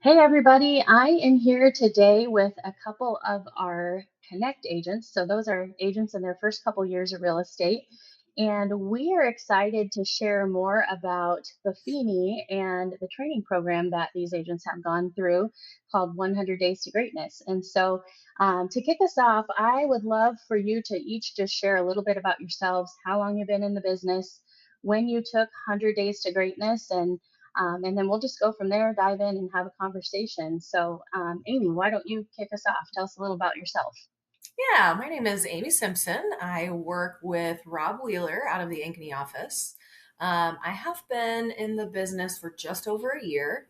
Hey everybody, I am here today with a couple of our Connect agents. So those are agents in their first couple years of real estate. And we are excited to share more about Buffini and the training program that these agents have gone through called 100 Days to Greatness. And so to kick us off, I would love for you to each just share a little bit about yourselves, how long you've been in the business, when you took 100 Days to Greatness, and then we'll just go from there, dive in, and have a conversation. So, Amy, why don't you kick us off? Tell us a little about yourself. Yeah, my name is Amy Simpson. I work with Rob Wheeler out of the Ankeny office. I have been in the business for just over a year,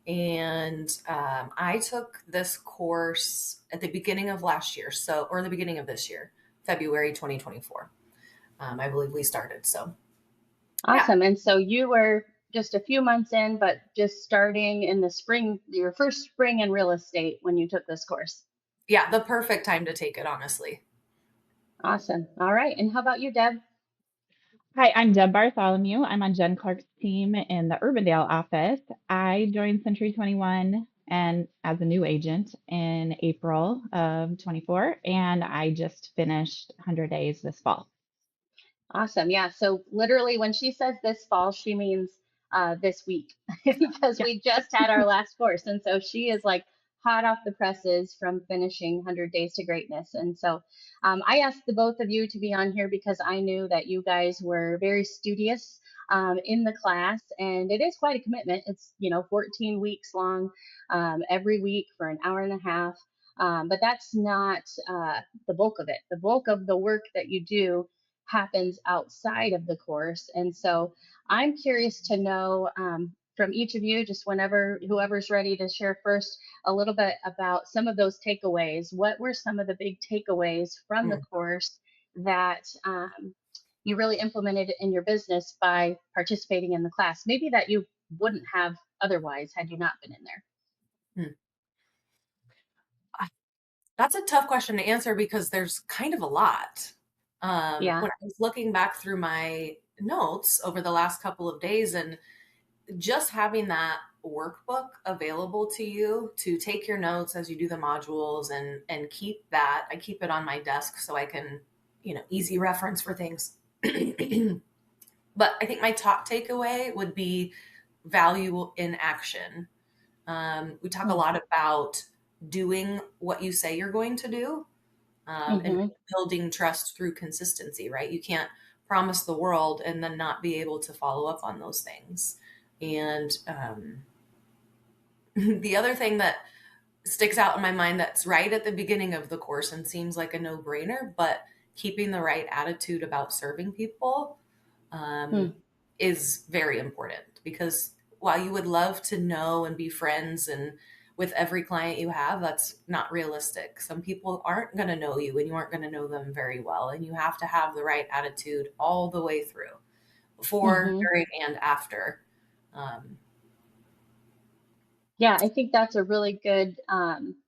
and I took this course at the beginning of last year, or the beginning of this year, February 2024. I believe we started. So, yeah, Awesome. And so you were just a few months in, but just starting in the spring, your first spring in real estate when you took this course. yeah, the perfect time to take it, honestly. Awesome. All right. And how about you, Deb? Hi, I'm Deb Bartholomew. I'm on Jen Clark's team in the Urbandale office. I joined Century 21 and as a new agent in April of 24, and I just finished 100 days this fall. Awesome. Yeah. So literally, when she says this fall, she means this week because Yeah. we just had our last course. And so she is like hot off the presses from finishing 100 Days to Greatness. And so I asked the both of you to be on here because I knew that you guys were very studious in the class. And it is quite a commitment. It's, 14 weeks long every week for an hour and a half. But that's not the bulk of it. The bulk of the work that you do happens outside of the course. And so I'm curious to know from each of you, just whenever whoever's ready to share first, a little bit about some of those takeaways. What were some of the big takeaways from the Mm. course that you really implemented in your business by participating in the class? Maybe that you wouldn't have otherwise had you not been in there. Hmm. That's a tough question to answer because there's kind of a lot. Yeah. When I was looking back through my notes over the last couple of days and just having that workbook available to you to take your notes as you do the modules and keep that. I keep it on my desk so I can, easy reference for things. But I think my top takeaway would be value in action. We talk a lot about doing what you say you're going to do, and Mm-hmm. building trust through consistency, right? You can't promise the world and then not be able to follow up on those things. And the other thing that sticks out in my mind that's right at the beginning of the course and seems like a no brainer, but keeping the right attitude about serving people um, is very important because while you would love to know and be friends and with every client you have, that's not realistic. Some people aren't going to know you and you aren't going to know them very well. And you have to have the right attitude all the way through before, Mm-hmm. during, and after. Um, Yeah, I think that's a really good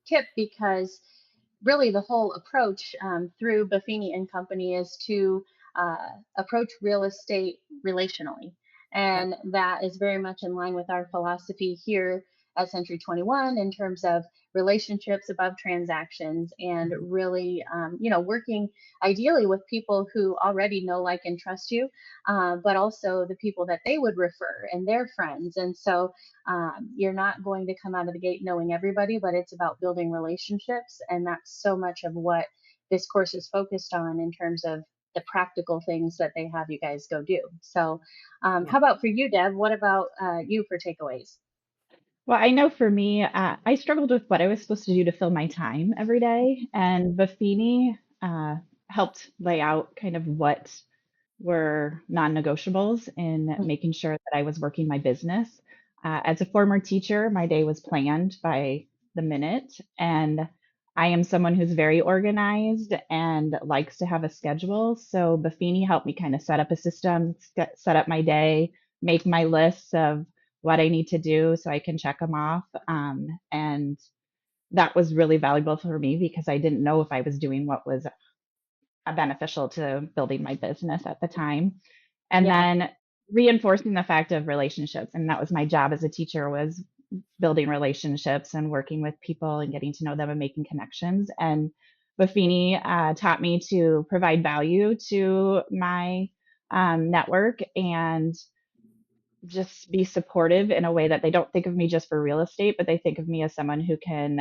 tip because really the whole approach through Buffini and Company is to approach real estate relationally. yep. And that is very much in line with our philosophy here at Century 21 in terms of relationships above transactions and Mhm. really, working ideally with people who already know, like, and trust you, but also the people that they would refer and their friends. And so you're not going to come out of the gate knowing everybody, but it's about building relationships. And that's so much of what this course is focused on in terms of the practical things that they have you guys go do. So, Yeah. how about for you, Deb? What about you for takeaways? Well, I know for me, I struggled with what I was supposed to do to fill my time every day, and Buffini helped lay out kind of what were non-negotiables in making sure that I was working my business. As a former teacher, my day was planned by the minute, and I am someone who's very organized and likes to have a schedule. So Buffini helped me kind of set up a system, set up my day, make my lists of what I need to do so I can check them off. And that was really valuable for me because I didn't know if I was doing what was beneficial to building my business at the time. And Yeah. then reinforcing the fact of relationships. And that was my job as a teacher was building relationships and working with people and getting to know them and making connections. And Buffini taught me to provide value to my network and just be supportive in a way that they don't think of me just for real estate, but they think of me as someone who can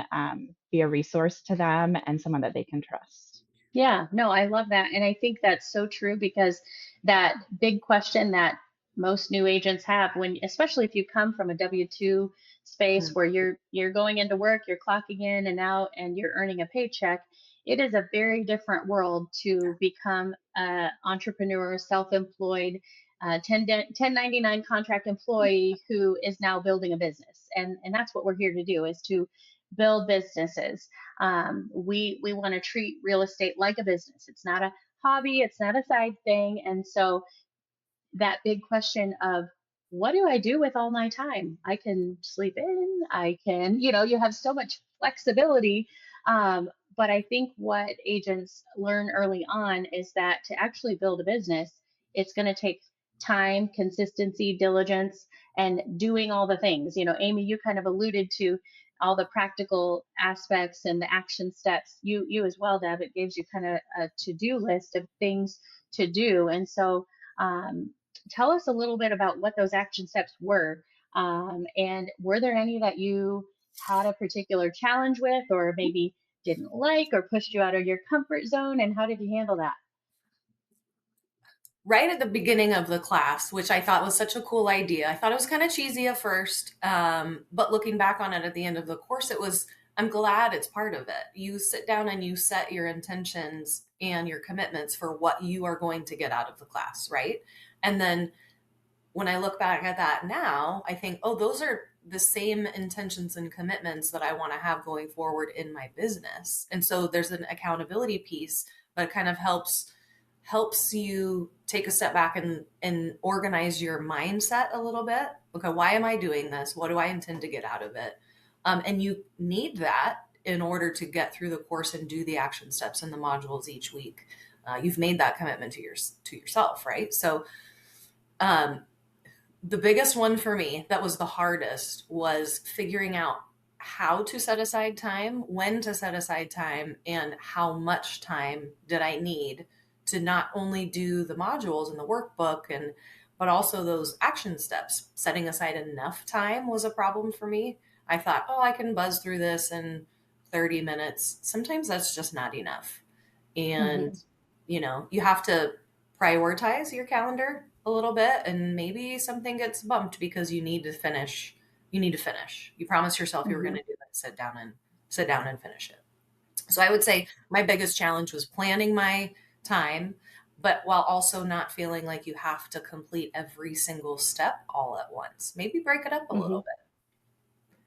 be a resource to them and someone that they can trust. Yeah, no, I love that. And I think that's so true because that big question that most new agents have when, especially if you come from a W-2 space Mhm. where you're going into work, you're clocking in and out and you're earning a paycheck, it is a very different world to become an entrepreneur, self-employed, 1099 contract employee who is now building a business. And that's what we're here to do is to build businesses. We want to treat real estate like a business. It's not a hobby. It's not a side thing. And so that big question of what do I do with all my time? I can sleep in, I can, you have so much flexibility. But I think what agents learn early on is that to actually build a business, it's going to take time, consistency, diligence, and doing all the things. Amy, you kind of alluded to all the practical aspects and the action steps. You as well, Deb. It gives you kind of a to-do list of things to do. And so tell us a little bit about what those action steps were. And were there any that you had a particular challenge with, or maybe didn't like, or pushed you out of your comfort zone? And how did you handle that? Right at the beginning of the class, which I thought was such a cool idea. I thought it was kind of cheesy at first, but looking back on it at the end of the course, I'm glad it's part of it. You sit down and you set your intentions and your commitments for what you are going to get out of the class, right? And then when I look back at that now, I think, oh, those are the same intentions and commitments that I want to have going forward in my business. And so there's an accountability piece that kind of helps you take a step back and organize your mindset a little bit. Okay, why am I doing this? What do I intend to get out of it? And you need that in order to get through the course and do the action steps and the modules each week. You've made that commitment to yourself, right? So um, the biggest one for me that was the hardest was figuring out how to set aside time, when to set aside time, and how much time did I need to not only do the modules and the workbook but also those action steps. Setting aside enough time was a problem for me. I thought, oh, I can buzz through this in 30 minutes. Sometimes that's just not enough. And Mm-hmm. you have to prioritize your calendar a little bit, and maybe something gets bumped because you need to finish. You promised yourself you were going Mm-hmm. to do it. Sit down and finish it. So I would say my biggest challenge was planning my time, but while also not feeling like you have to complete every single step all at once. Maybe break it up a Mm-hmm. little bit.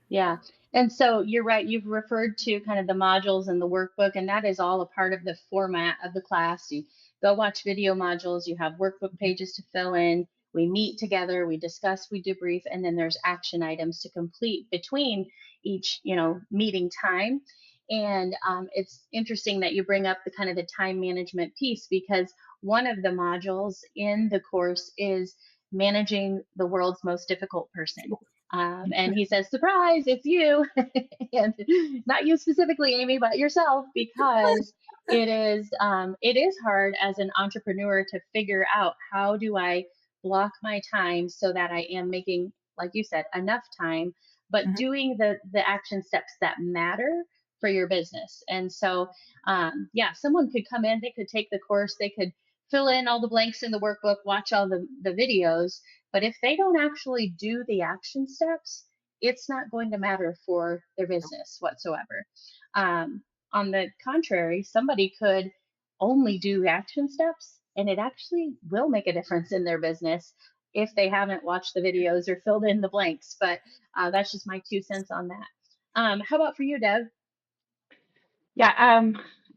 Yeah. And so you're right. You've referred to kind of the modules and the workbook, and that is all a part of the format of the class. You go watch video modules, you have workbook pages to fill in. We meet together, we discuss, we debrief, and then there's action items to complete between each, meeting time. And it's interesting that you bring up the kind of the time management piece because one of the modules in the course is managing the world's most difficult person. And he says, surprise, it's you. And not you specifically, Amy, but yourself, because it is hard as an entrepreneur to figure out how do I block my time so that I am making, like you said, enough time, but Mhm. doing the action steps that matter for your business. And so, yeah, someone could come in, they could take the course, they could fill in all the blanks in the workbook, watch all the videos, but if they don't actually do the action steps, it's not going to matter for their business whatsoever. On the contrary, somebody could only do the action steps, and it actually will make a difference in their business if they haven't watched the videos or filled in the blanks. But that's just my 2 cents on that. How about for you, Deb? Yeah,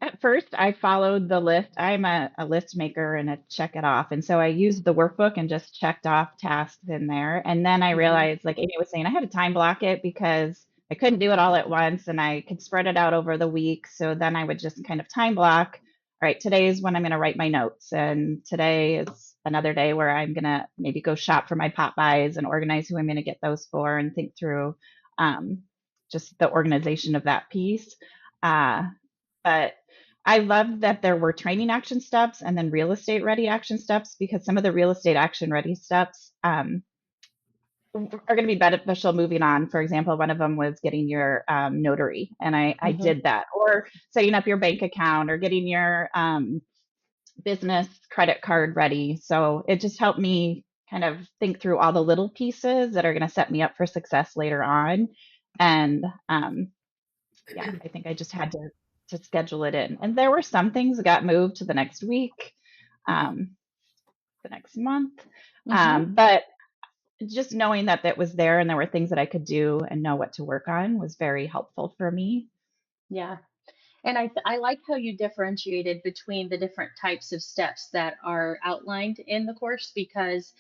at first I followed the list. I'm a list maker and a check it off. And so I used the workbook and just checked off tasks in there. And then I Mm-hmm. realized, like Amy was saying, I had to time block it because I couldn't do it all at once and I could spread it out over the week. So then I would just kind of time block. All right, today is when I'm going to write my notes. And today is another day where I'm going to maybe go shop for my pop buys and organize who I'm going to get those for and think through. just the organization of that piece. But I love that there were training action steps and then real estate ready action steps, because some of the real estate action ready steps are going to be beneficial moving on. For example, one of them was getting your notary, and I Hmm. did that, or setting up your bank account, or getting your business credit card ready. So it just helped me kind of think through all the little pieces that are going to set me up for success later on. And yeah, I think I just had to schedule it in. And there were some things that got moved to the next week, um, the next month. Hmm. But just knowing that that was there and there were things that I could do and know what to work on was very helpful for me. Yeah. And I like how you differentiated between the different types of steps that are outlined in the course because,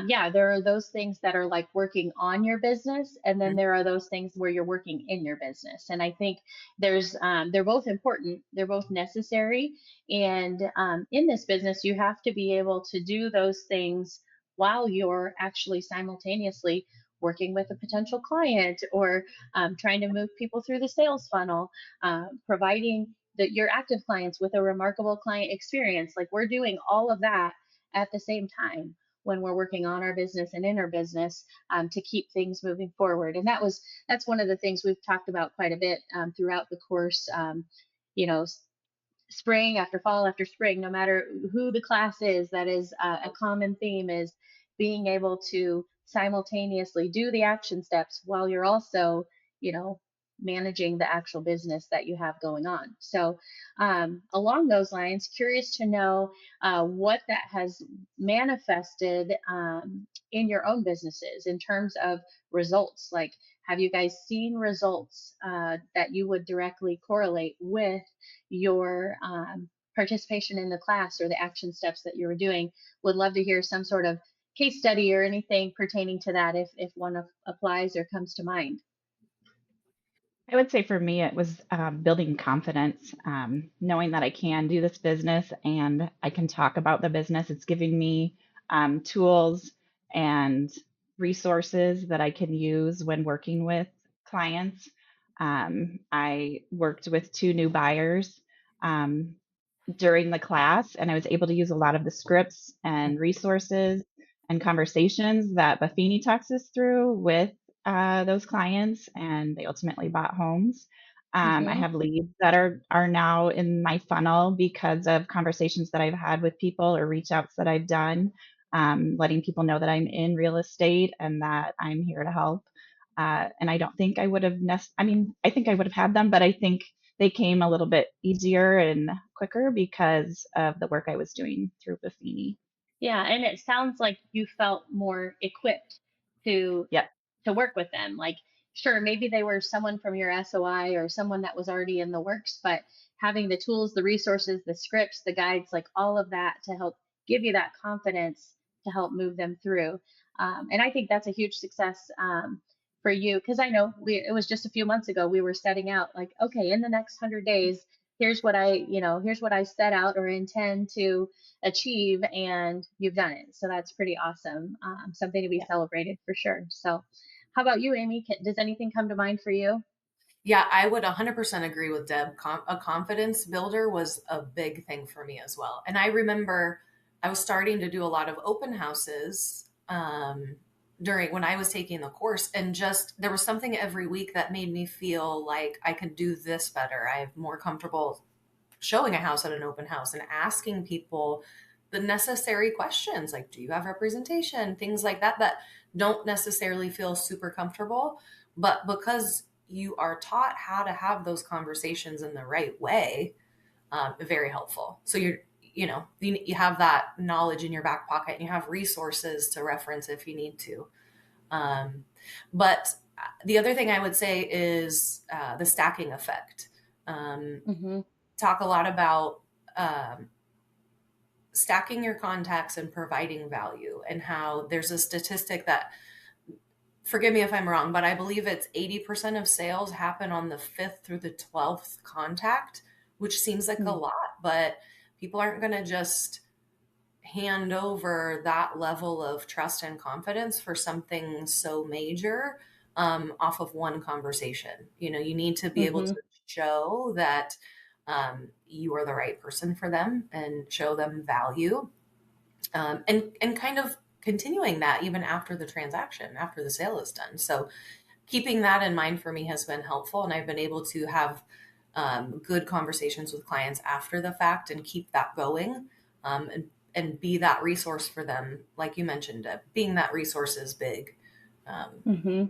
yeah, there are those things that are like working on your business, and then there are those things where you're working in your business. And I think they're both important, they're both necessary. And in this business, you have to be able to do those things while you're actually simultaneously working with a potential client or trying to move people through the sales funnel, providing your active clients with a remarkable client experience. Like we're doing all of that at the same time when we're working on our business and in our business to keep things moving forward. And that's one of the things we've talked about quite a bit throughout the course. You know, spring after fall after spring, no matter who the class is, that is a common theme is being able to simultaneously do the action steps while you're also, you know, managing the actual business that you have going on. So, along those lines, curious to know what that has manifested in your own businesses in terms of results. Like, have you guys seen results that you would directly correlate with your participation in the class or the action steps that you were doing? Would love to hear some sort of case study or anything pertaining to that if one applies or comes to mind. I would say for me, it was building confidence, knowing that I can do this business and I can talk about the business. It's giving me tools and resources that I can use when working with clients. I worked with two new buyers um, during the class, and I was able to use a lot of the scripts and resources and conversations that Buffini talks us through with those clients, and they ultimately bought homes. I Mm-hmm. have leads that are now in my funnel because of conversations that I've had with people or reach outs that I've done, letting people know that I'm in real estate and that I'm here to help. And I don't think I would have, I mean, I think I would have had them, but I think they came a little bit easier and quicker because of the work I was doing through Buffini. Yeah, and it sounds like you felt more equipped to Yep. to work with them. Like, sure, maybe they were someone from your SOI or someone that was already in the works, but having the tools, the resources, the scripts, the guides, like all of that to help give you that confidence to help move them through. And I think that's a huge success for you because I know it was just a few months ago we were setting out like, okay, in the next 100 days, here's what I set out or intend to achieve, and you've done it. So that's pretty awesome. Something to be Yeah. celebrated for sure. So, how about you, Amy? Does anything come to mind for you? Yeah, I would 100% agree with Deb. A confidence builder was a big thing for me as well. And I remember I was starting to do a lot of open houses during when I was taking the course, and just there was something every week that made me feel like I could do this better. I'm more comfortable showing a house at an open house and asking people the necessary questions like, do you have representation? Things like that that don't necessarily feel super comfortable. But because you are taught how to have those conversations in the right way, very helpful. So you have that knowledge in your back pocket and you have resources to reference if you need to. But the other thing I would say is the stacking effect. Um, Mm-hmm. Talk a lot about um, stacking your contacts and providing value, and how there's a statistic that, forgive me if I'm wrong, but I believe it's 80% of sales happen on the 5th through the 12th contact, which seems like a lot, but people aren't going to just hand over that level of trust and confidence for something so major off of one conversation. You need to be able Mm-hmm. to show that you are the right person for them and show them value, and kind of continuing that even after the transaction, after the sale is done. So keeping that in mind for me has been helpful, and I've been able to have good conversations with clients after the fact and keep that going, and be that resource for them. Like you mentioned, being that resource is big. Um, Mm-hmm.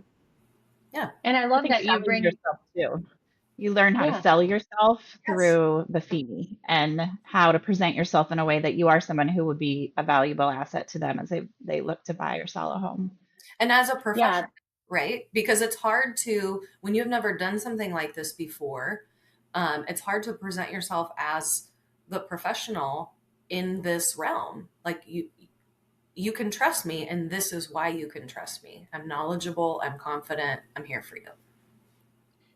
yeah. And I I love think that you selling bring, yourself too. You learn how to yeah. sell yourself Yes. through Buffini and how to present yourself in a way that you are someone who would be a valuable asset to them as they look to buy or sell a home. And as a Yeah. professional, right? Because it's hard to, when you've never done something like this before, it's hard to present yourself as the professional in this realm. Like you can trust me, and this is why you can trust me. I'm knowledgeable, I'm confident, I'm here for you.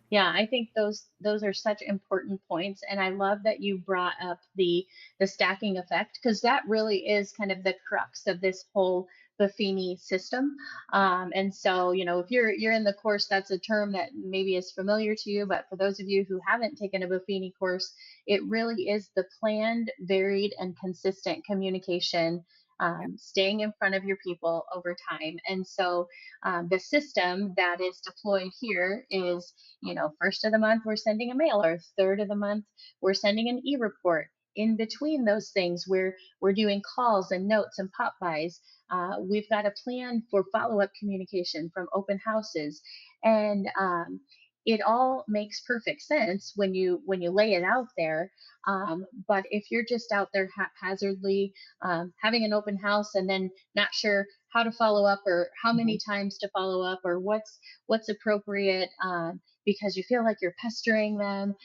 Yeah, I think those are such important points, and I love that you brought up the stacking effect, because that really is kind of the crux of this whole Buffini system. And so, if you're in the course, that's a term that maybe is familiar to you, but for those of you who haven't taken a Buffini course, it really is the planned, varied, and consistent communication. Staying in front of your people over time. And so the system that is deployed here is, first of the month, we're sending a mailer. Third of the month, we're sending an e-report. In between those things, we're doing calls and notes and pop buys. We've got a plan for follow-up communication from open houses, and it all makes perfect sense when you lay it out there. But if you're just out there haphazardly having an open house and then not sure how to follow up, or how many times to follow up, or what's appropriate, because you feel like you're pestering them.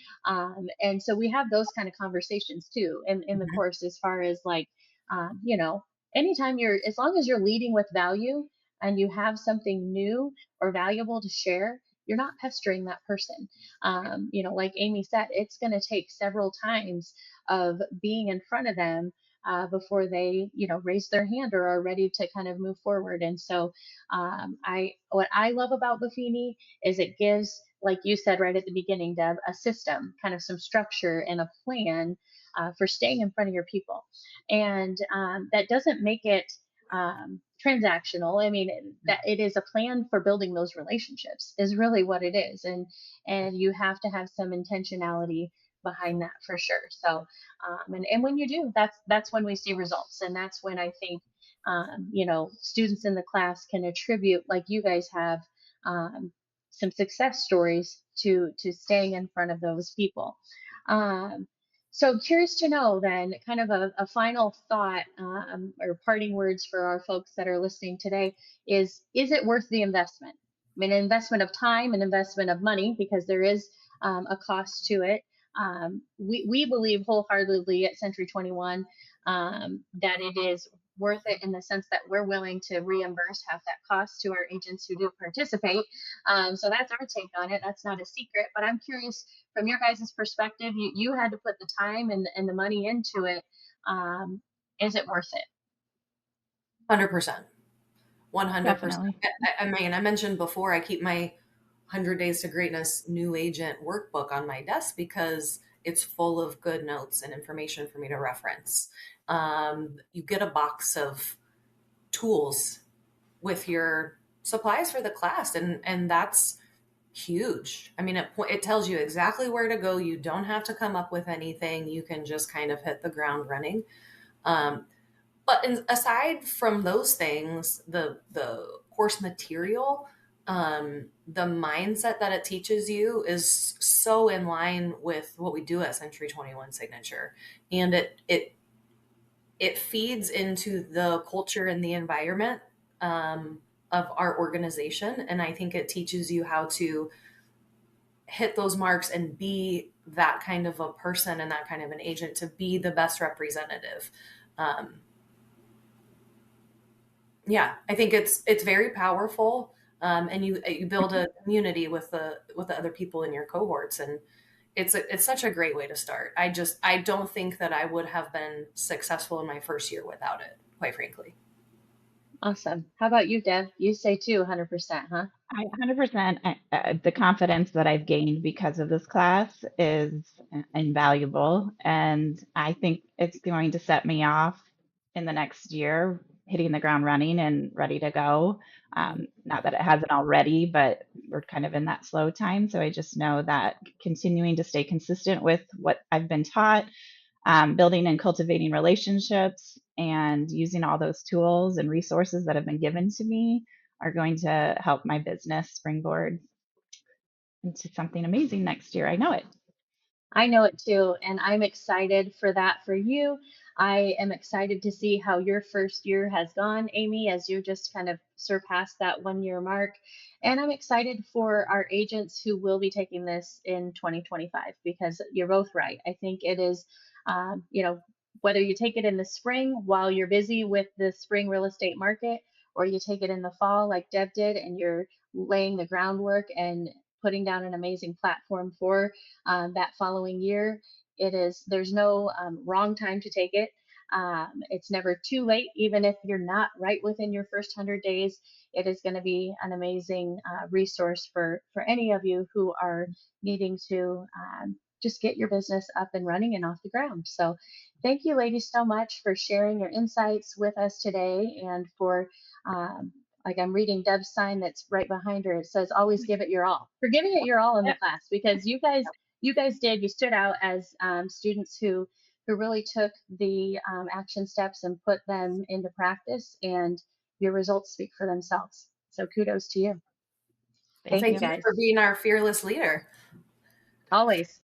And so we have those kind of conversations too in the Mhm. course, as far as like, anytime as long as you're leading with value and you have something new or valuable to share, you're not pestering that person. Like Amy said, it's going to take several times of being in front of them before they, raise their hand or are ready to kind of move forward. And so, what I love about Buffini is it gives, like you said right at the beginning, Deb, a system, kind of some structure and a plan for staying in front of your people. And that doesn't make it transactional. I mean, that it is a plan for building those relationships is really what it is. And you have to have some intentionality behind that for sure. So, and when you do, that's when we see results. And that's when I think, students in the class can attribute, like you guys have, um, some success stories to staying in front of those people. Um, so curious to know then, kind of a final thought, or parting words for our folks that are listening today is it worth the investment? I mean, an investment of time, an investment of money, because there is a cost to it. We believe wholeheartedly at Century 21 that it is worth it, in the sense that we're willing to reimburse half that cost to our agents who do participate. So that's our take on it. That's not a secret, but I'm curious from your guys' perspective. You had to put the time and the money into it. Um, is it worth it? 100%. 100%. Definitely. I mean, I mentioned before, I keep my 100 Days to Greatness new agent workbook on my desk because it's full of good notes and information for me to reference. You get a box of tools with your supplies for the class, and that's huge. I mean, it tells you exactly where to go. You don't have to come up with anything. You can just kind of hit the ground running. Um, aside from those things, the course material, the mindset that it teaches you is so in line with what we do at Century 21 Signature, and it feeds into the culture and the environment of our organization, and I think it teaches you how to hit those marks and be that kind of a person and that kind of an agent to be the best representative. Um, yeah, I think it's very powerful, and you build a community with the other people in your cohorts, and it's such a great way to start. I don't think that I would have been successful in my first year without it, quite frankly. Awesome. How about you, Deb? You say too, 100%, huh? 100%, the confidence that I've gained because of this class is invaluable. And I think it's going to set me off in the next year, hitting the ground running and ready to go. Not that it hasn't already, but we're kind of in that slow time. So I just know that continuing to stay consistent with what I've been taught, building and cultivating relationships, and using all those tools and resources that have been given to me are going to help my business springboard into something amazing next year. I know it. I know it too, and I'm excited for that for you. I am excited to see how your first year has gone, Amy, as you just kind of surpassed that 1 year mark. And I'm excited for our agents who will be taking this in 2025 because you're both right. I think it is, whether you take it in the spring while you're busy with the spring real estate market, or you take it in the fall like Deb did, and you're laying the groundwork and putting down an amazing platform for that following year. There's no wrong time to take it. It's never too late, even if you're not right within your first 100 days. It is going to be an amazing resource for any of you who are needing to just get your business up and running and off the ground. So, thank you, ladies, so much for sharing your insights with us today and for like I'm reading Deb's sign that's right behind her. It says, "Always give it your all." For giving it your all in the Yep. class, because you guys did. You stood out as students who really took the action steps and put them into practice, and your results speak for themselves. So kudos to you. Well, Thank Thank thank you, you. you guys. for being our fearless leader. Always.